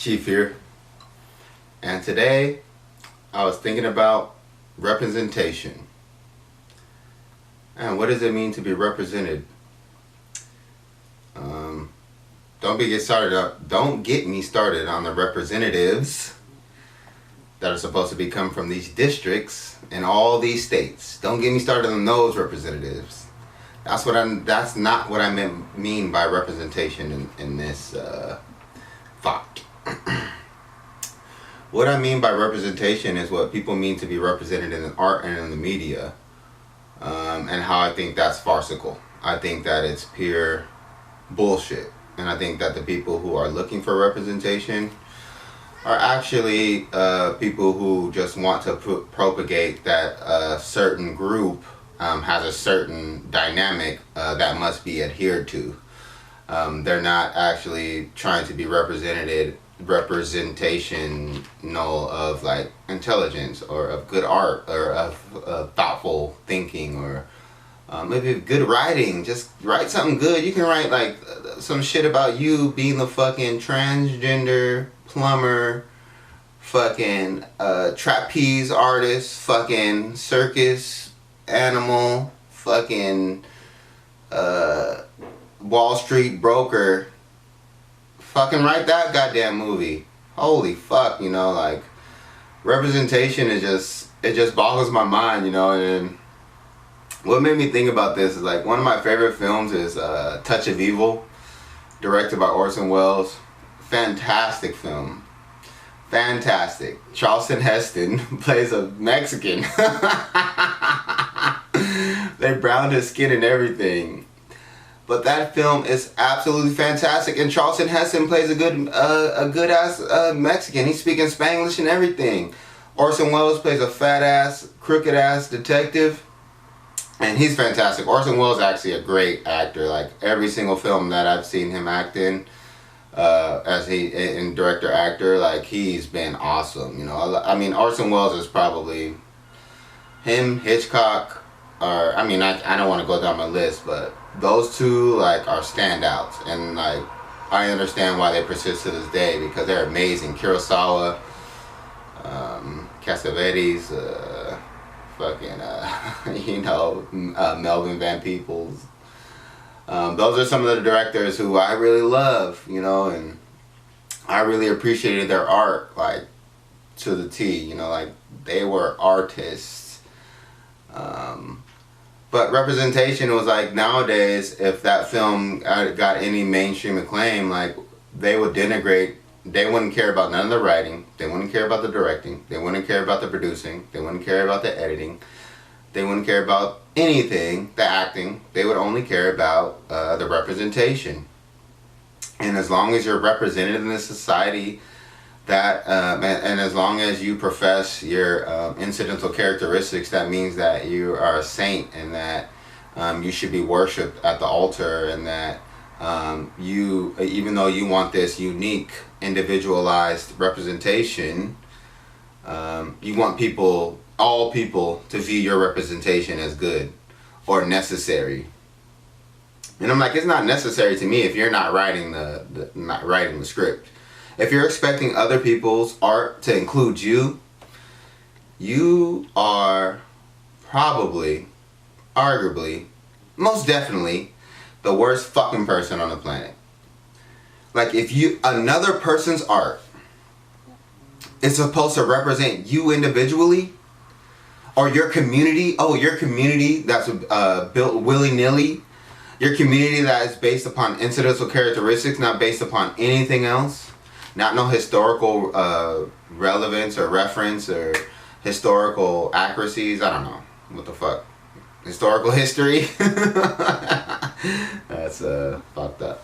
Chief here, and today I was thinking about representation and what does it mean to be represented. Don't get me started on the representatives that are supposed to come from these districts in all these states. Don't get me started on those representatives. That's not what I mean by representation in this thought. What I mean by representation is what people mean to be represented in the art and in the media, and how I think that's farcical. I think that it's pure bullshit, and I think that the people who are looking for representation are actually people who just want to propagate that a certain group has a certain dynamic that must be adhered to. They're not actually trying to be representational of like intelligence or of good art or of thoughtful thinking or maybe good writing. Just write something good. You can write like some shit about you being the fucking transgender plumber, fucking trapeze artist, fucking circus animal, fucking Wall Street broker. Fucking write that goddamn movie. Holy fuck, like representation is it just boggles my mind, and what made me think about this is like one of my favorite films is Touch of Evil, directed by Orson Welles. Fantastic film. Fantastic. Charlton Heston plays a Mexican. They browned his skin and everything. But that film is absolutely fantastic, and Charlton Heston plays a good ass Mexican. He's speaking Spanglish and everything. Orson Welles plays a fat ass, crooked ass detective, and he's fantastic. Orson Welles is actually a great actor. Like every single film that I've seen him act in, in director actor, like he's been awesome. I mean, Orson Welles is probably him, Hitchcock, or I don't want to go down my list, but those two like are standouts, and like I understand why they persist to this day because they're amazing. Kurosawa, Cassavetes, Melvin Van Peebles. Those are some of the directors who I really love, and I really appreciated their art like to the T. Like they were artists. But representation was like nowadays, if that film got any mainstream acclaim, like they would denigrate. They wouldn't care about none of the writing. They wouldn't care about the directing. They wouldn't care about the producing. They wouldn't care about the editing. They wouldn't care about anything, the acting. They would only care about the representation. And as long as you're represented in this society, that and as long as you profess your incidental characteristics, that means that you are a saint, and that you should be worshipped at the altar, and that you, even though you want this unique, individualized representation, you want all people to view your representation as good or necessary. And I'm like, it's not necessary to me if you're not writing the script. If you're expecting other people's art to include you, you are probably, arguably, most definitely the worst fucking person on the planet. Like if another person's art is supposed to represent you individually, or your community, your community that's built willy-nilly, your community that is based upon incidental characteristics, not based upon anything else, not no historical relevance or reference or historical accuracies. I don't know. What the fuck? Historical history? That's fucked up.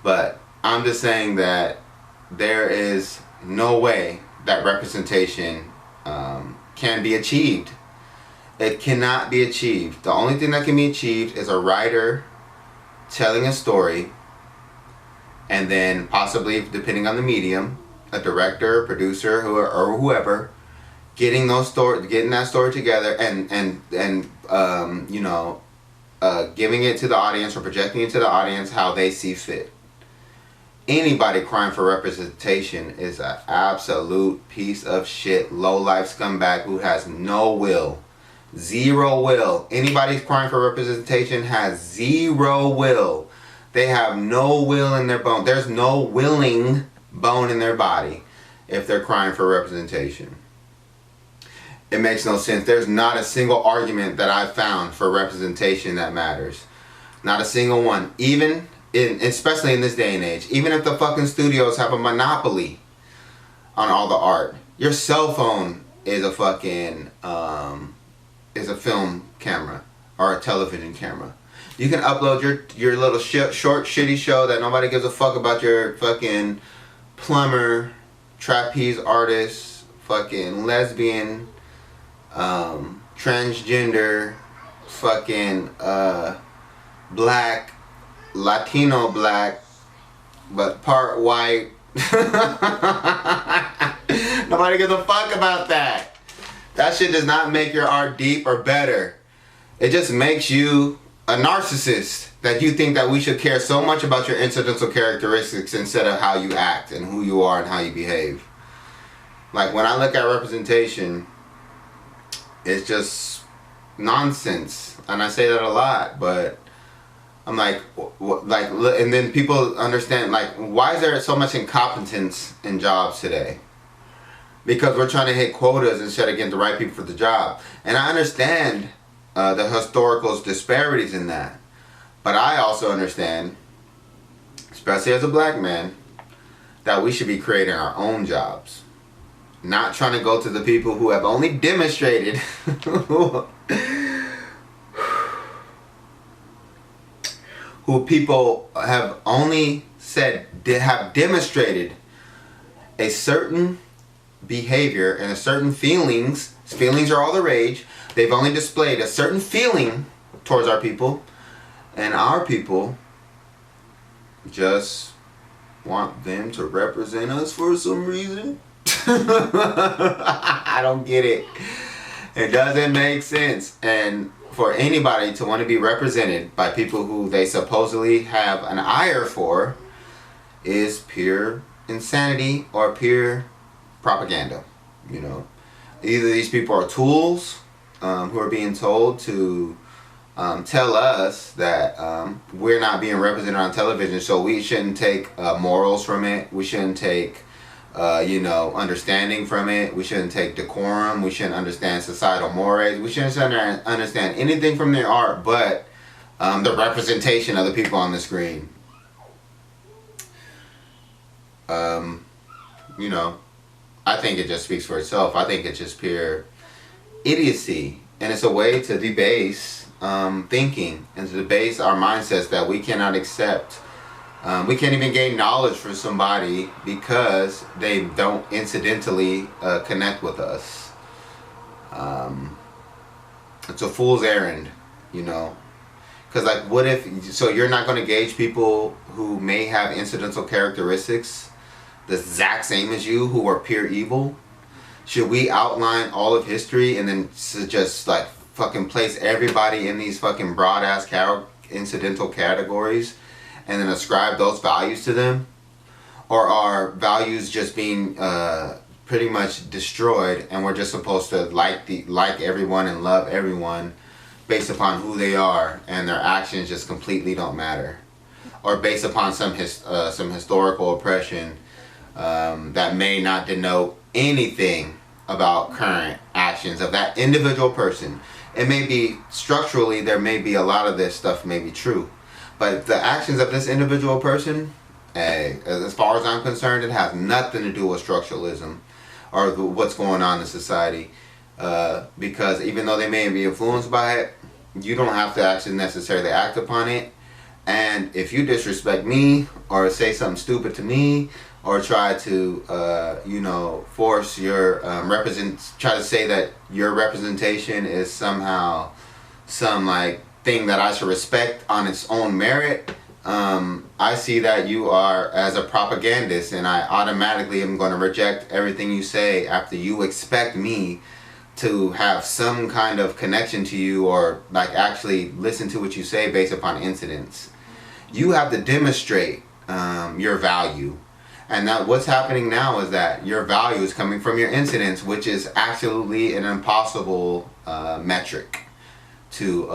But I'm just saying that there is no way that representation can be achieved. It cannot be achieved. The only thing that can be achieved is a writer telling a story, and then possibly, depending on the medium, a director, producer, or whoever, getting that story together and giving it to the audience or projecting it to the audience how they see fit. Anybody crying for representation is an absolute piece of shit, low-life scumbag who has no will. Zero will. Anybody crying for representation has zero will. They have no will in their bone. There's no willing bone in their body if they're crying for representation. It makes no sense. There's not a single argument that I've found for representation that matters. Not a single one. Even especially in this day and age, even if the fucking studios have a monopoly on all the art, your cell phone is a fucking is a film camera or a television camera. You can upload your little short shitty show that nobody gives a fuck about, your fucking plumber, trapeze artist, fucking lesbian, transgender, fucking black, Latino black, but part white. Nobody gives a fuck about that. That shit does not make your art deep or better. It just makes you a narcissist, that you think that we should care so much about your incidental characteristics instead of how you act and who you are and how you behave. Like, when I look at representation, it's just nonsense. And I say that a lot, but I'm like, and then people understand, like, why is there so much incompetence in jobs today? Because we're trying to hit quotas instead of getting the right people for the job. And I understand the historical disparities in that. But I also understand, especially as a black man, that we should be creating our own jobs. Not trying to go to the people who have only demonstrated who people have only said have demonstrated a certain behavior and a certain feelings. Feelings are all the rage. They've only displayed a certain feeling towards our people, and our people just want them to represent us for some reason. I don't get it. It doesn't make sense. And for anybody to want to be represented by people who they supposedly have an ire for is pure insanity or pure propaganda. You know, either these people are tools who are being told to tell us that we're not being represented on television, so we shouldn't take morals from it. We shouldn't take understanding from it. We shouldn't take decorum. We shouldn't understand societal mores. We shouldn't understand anything from their art but the representation of the people on the screen. I think it just speaks for itself. I think it's just pure idiocy. And it's a way to debase thinking and to debase our mindsets that we cannot accept. We can't even gain knowledge from somebody because they don't incidentally connect with us. It's a fool's errand, you know. Because, like, what if... So you're not going to gauge people who may have incidental characteristics the exact same as you, who are pure evil? Should we outline all of history and then just, like, fucking place everybody in these fucking broad-ass incidental categories and then ascribe those values to them? Or are values just being pretty much destroyed, and we're just supposed to like everyone and love everyone based upon who they are, and their actions just completely don't matter? Or based upon some historical oppression that may not denote anything about current actions of that individual person. It may be structurally, there may be a lot of this stuff may be true, but the actions of this individual person, as far as I'm concerned, it has nothing to do with structuralism or what's going on in society. Because even though they may be influenced by it, you don't have to actually necessarily act upon it. And if you disrespect me or say something stupid to me or try to, force your try to say that your representation is somehow some like thing that I should respect on its own merit, I see that you are as a propagandist, and I automatically am going to reject everything you say after you expect me to have some kind of connection to you or like actually listen to what you say based upon incidents. You have to demonstrate your value. And that what's happening now is that your value is coming from your incidents, which is absolutely an impossible metric to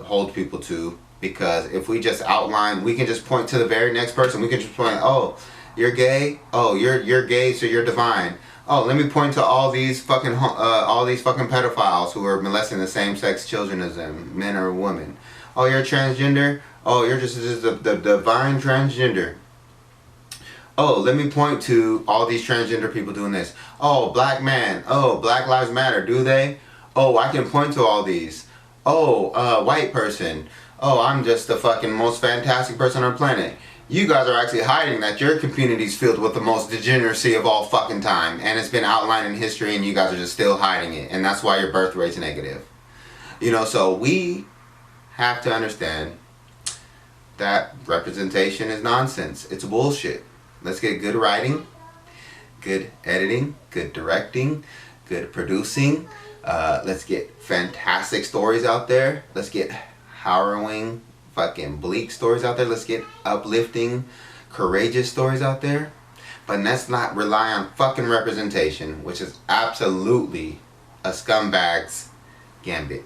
hold people to. Because if we just outline, we can just point to the very next person. We can just point, oh, you're gay. Oh, you're gay, so you're divine. Oh, let me point to all these fucking pedophiles who are molesting the same-sex children as them, men or women. Oh, you're transgender. Oh, you're just the divine transgender. Oh, let me point to all these transgender people doing this. Oh, black man. Oh, Black Lives Matter. Do they? Oh, I can point to all these. Oh, white person. Oh, I'm just the fucking most fantastic person on the planet. You guys are actually hiding that your community is filled with the most degeneracy of all fucking time. And it's been outlined in history and you guys are just still hiding it. And that's why your birth rate's negative. You know, so we have to understand that representation is nonsense. It's bullshit. Let's get good writing, good editing, good directing, good producing. Let's get fantastic stories out there. Let's get harrowing, fucking bleak stories out there. Let's get uplifting, courageous stories out there. But let's not rely on fucking representation, which is absolutely a scumbag's gambit.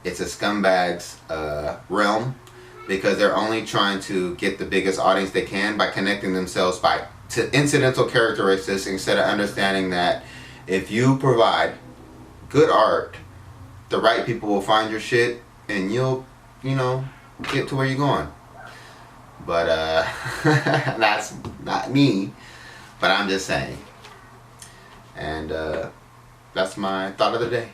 It's a scumbag's realm. Because they're only trying to get the biggest audience they can by connecting themselves to incidental characteristics instead of understanding that if you provide good art, the right people will find your shit and you'll, get to where you're going. But that's not me, but I'm just saying. And that's my thought of the day.